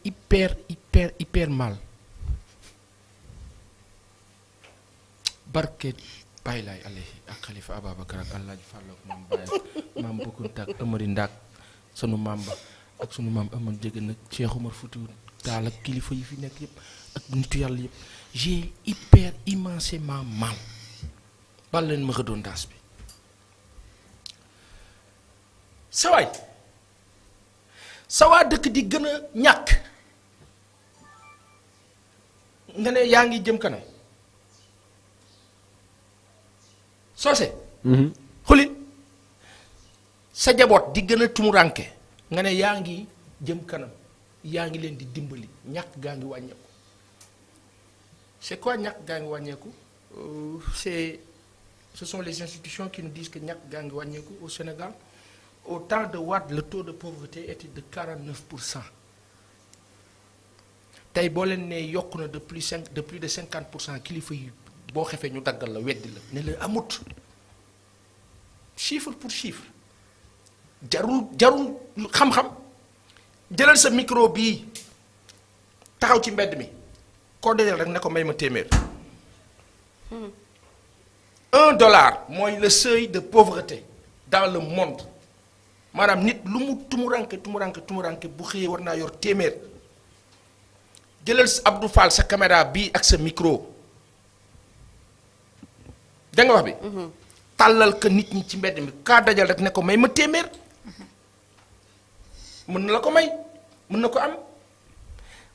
hyper mal barke Baye Laay alayhi ak Khalifa Ababacar ak Alaaji Fàllu ak maam Baye maam Bokkunta ak Amari Ndaak sunu maam ba ak sunu maam Amad Jégé nag Cheikh Omar Foutiyou Tall ak kilifa yi fi nekk yëpp ak nitu yàlla yëpp j'ai hyper immensément mal bal leen ma redondance bi sawaay sawaa dëkk di gën a ñàkk nga ne yaa ngi jëm kanam soose xulin sa jaboot di gën a tumuranke nga ne yaa ngi jëm kanam yaa ngi leen di dimbali ñàkk gaa ngi wàññeeku c'est quoi ñàkk gaa ngi wàññeeku ce sont les institutions qui nous disent que ñàkk gaa ngi wàññeeku au Sénégal au temps de Wade le taux de pauvreté était de 49%. tey boo leen ne yokku na de plus de 50% kilifa yi boo xefee ñu daggal la weddi la ne la amut chiffre pour chiffre jarul xam-xam jëlal sa micro bii taxaw ci mbedd mi koo dajal rek ne ko may ma téeméer. $1 mooy le seuil de pauvreté dans le monde maanaam nit lu mu tumuranke bu xëyee war naa yor téeméer. jëlal Abdou Fall sa caméra bii ak sa micro da nga wax bi tàllal ko nit ñi ci mbedd mi kaa dajal rek ne ko may ma téeméer mën na la ko may mën na ko am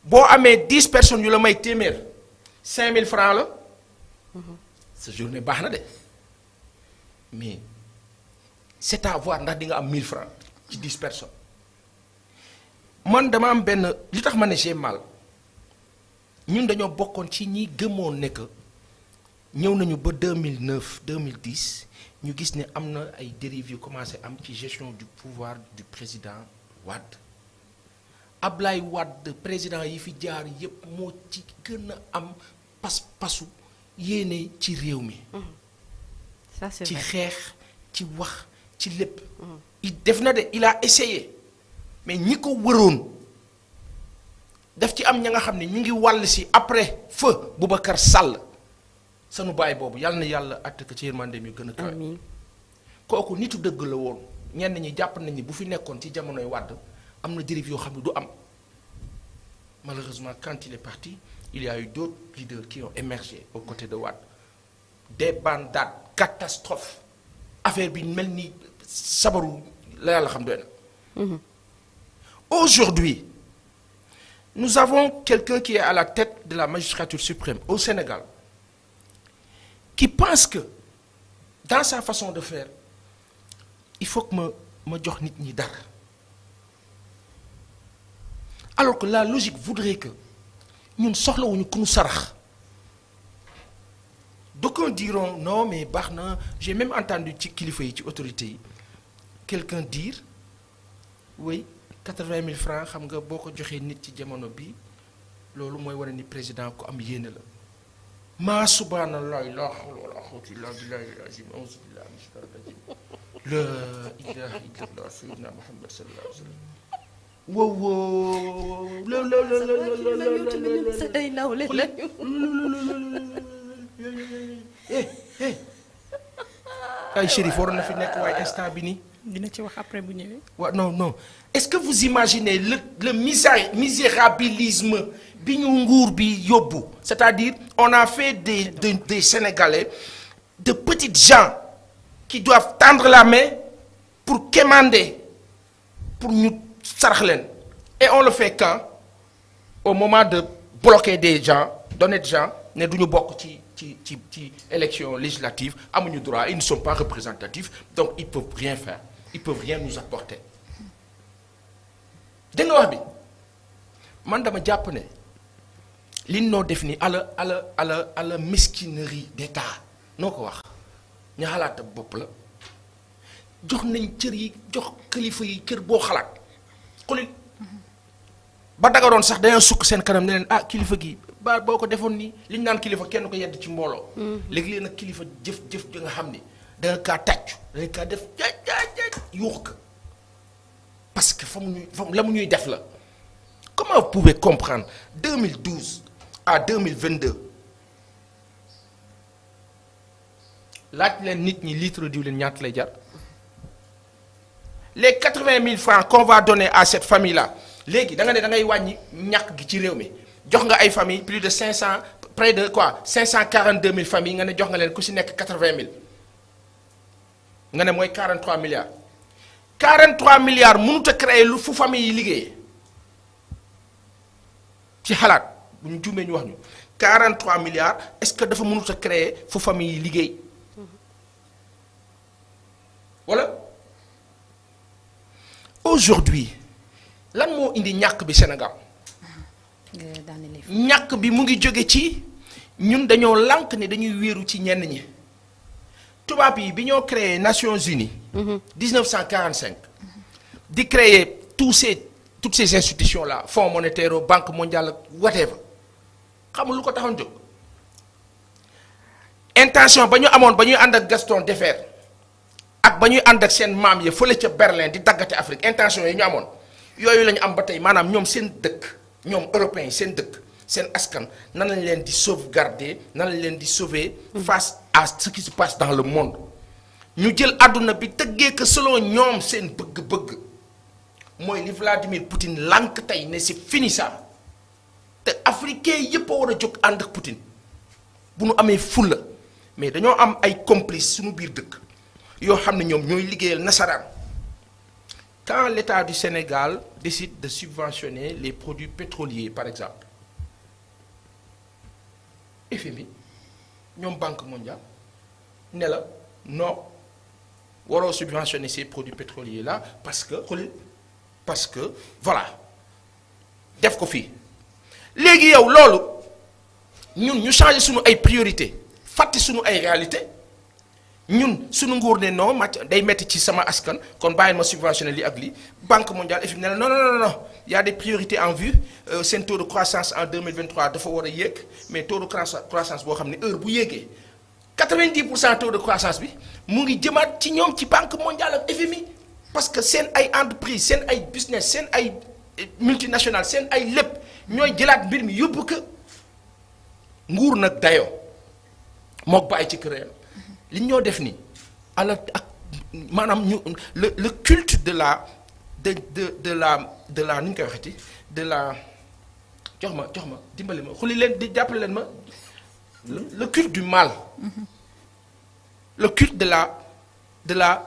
boo amee 10 personnes yu la may téeméer 5000 francs la sa journée baax na de mais c'est à voir ndax di nga am 1000 francs ci 10 personnes man dama am benn li tax ma ne j'ai mal ñun dañoo bokkoon ci ñi gëmoon ne que ñëw nañu ba 2009 2010 ñu gis ne am na ay dérives yu commencé am ci gestion du pouvoir du président Wade Ablaye Wade président yi fi jaar yépp moo ci gën a am pas-pasu yéene ci réew mi. ça c'est ci vrai. xeex ci wax ci lépp. def na de il a essayé mais ñi ko wëroon. daf ci am ña nga xam ne ñu ngi wàll si après feu Boubacar Sall sanu baay boobu yàlla na yàlla àtt ko ci yërmandeem yu gën a kawe. amiin kooku nitu dëgg la woon ñenn ñi jàpp nañ ni bu fi nekkoon ci jamonoy Wàdd am na dérive yoo xam ne du am malheureusement quand il est parti il y a eu d'autres leaders qui ont émergé aux côtés de Wàdd des bandades catastrophes affaire bi mel ni sabaru la yàlla xam doy na. Aujourd'hui nous avons quelqu'un qui est à la tête de la magistrature suprême au Sénégal qui pense que dans sa façon de faire il faut que ma jox nit ñi dara alors que la logique voudrait que ñun soxlawuñu ku ñu sarax d'aucuns diront non mais baax na j'ai même entendu ci kilifa yi ci autorités yi quelqu'un dire oui 80 000 francs xam nga boo ko joxee nit ci jamono bi loolu mooy wane ni président ku am yéene la maa subhanallah la hawla wala quwwata illa billahi al-azim a'udhu billahi minash shaitanir rajim la ilaha illallah sayyidina muhammad sallallahu alayhi wa sallam wow sa day nawle lañu. ay Chérif waroon na fi nekk waaye instant bi nii dina ci wax après bu ñëwee. waaw non est-ce que vous imaginez le misérabilisme bi ñu nguur bi yóbbu c'est-à-dire on a fait des Sénégalais de petites gens qui doivent tendre la main pour quémander pour ñu sarax leen et on le fait quand au moment de bloquer des gens d'honnêtes gens ne duñu bokk ci élection législative amuñu droit ils ne sont pas représentatifs donc ils peuvent rien faire ils peuvent rien nous apporter dégg nga wax bi man dama jàpp ne li noo def ni à la mesquinerie d'État noo ko wax ña xalaata bopp la jox nañ cër yi jox kilifa yi cër boo xalaat xulil ba dagaroon sax dañoo sukk seen kanam ne leen ah kilifa gi ba boo ko defoon nii li ñu naan kilifa kenn ko yedd ci mbooloo léegi nag kilifa jëf ja nga xam ni da nga kaa tàccu da nga kaa def jaaj yuux ka parce que fa mu la mu ñuy def la comment comment vous pouvez comprendre 2012 à 2022 laaj leen nit ñi litre diwlin ñaata lay jar les 80 000 francs qu'on va donner à cette famille là léegi da nga ne da ngay wàññi ñàkk gi ci réew mi jox nga ay famille plus de 500 près de quoi 542 000 familles nga ne jox nga leen ku si nekk 80 000 nga ne mooy 43 milliards 43 milliards mënut a créer lu fu famille yi liggéeyee ci xalaat bu ñu juumee ñu wax ñu 43 milliards est-ce que dafa mënut a créer fu famille yi liggéey wala aujourd'hui lan moo indi ñàkk bi Sénégal ñàkk bi mu ngi jóge ci ñun dañoo lànk ne dañuy wéeru ci ñenn ñi tubaab yi bi ñoo créé Nations Unies 1945 di créer toutes ces institutions là Fonds monétaire Banque mondiale whatever xamul lu ko taxoon jóg intention ba ñu amoon ba ñuy ànd ak Gaston Defferre ak ba ñuy ànd ak seen maam yi fële ca Berlin di daggate Afrique intention yi ñu amoon yooyu la ñu am ba tey maanaam ñoom seen dëkk ñoom européens yi seen dëkk seen askan nan lañ leen di sauvegarder nan lañ leen di sauver face à ce qui se passe dans le monde ñu jël àdduna bi tëggee que selon ñoom seen bëgg-bëgg mooy li Vladimir Poutine lànk tey ne c'est fini ça te africain yépp a war a jóg ànd ak Poutine bu nu amee fulla mais dañoo am ay complices suñu biir dëkk yoo xam ne ñoom ñooy liggéeyal nasaraan quand l'État du Sénégal décide de subventionner les produits pétroliers par exemple FMI ñoom Banque mondiale ne la non waroo subventionner ces produits pétroliers là parce que voilà def ko fii léegi yow loolu ñun ñu changer suñu ay priorité fàtte suñu ay réalité ñun suñu nguur ne non màcc day metti ci sama askan kon bàyyi ma subventionné lii ak lii Banque mondiale FMI ne la non y a des priorités en vue seen taux de croissance en 2023 dafa war a yéeg mais taux de croissance boo xam ne heure bu yéegee 90% taux de croissance bi mu ngi jëmaat ci ñoom ci Banque mondiale ak FMI parce que seen ay entreprise seen ay business seen ay multinationales seen ay lépp ñooy jëlaat mbir mi yóbbu ko nguur nag dayoo mook bàyyi ci kër li ñoo def nii ala ak maanaam ñu le culte de la nu ñu koy waxati de la jox ma dimbali ma xuli leen di jàppale leen ma le culte du mal le culte de la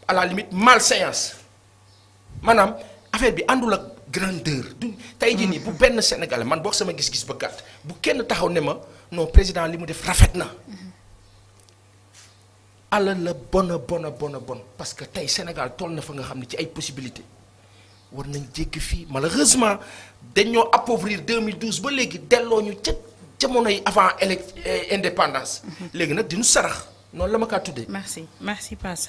à la limite malséance maanaam affaire bi àndul ak grandeur du tey jii nii bu benn Sénégalais man boo sama gis-gis ba gàtt bu kenn taxaw ne ma non président li mu def rafet na ala la bona parce que tey Sénégal toll na fa nga xam ne ci ay possibilités war nañ jéggi fii malheureusement dañoo appauvrir 2012 ba léegi delloo ñu ca jamonoy avant indépendance léegi nag di ñu sarax noonu la ma kaa tuddee. merci Pa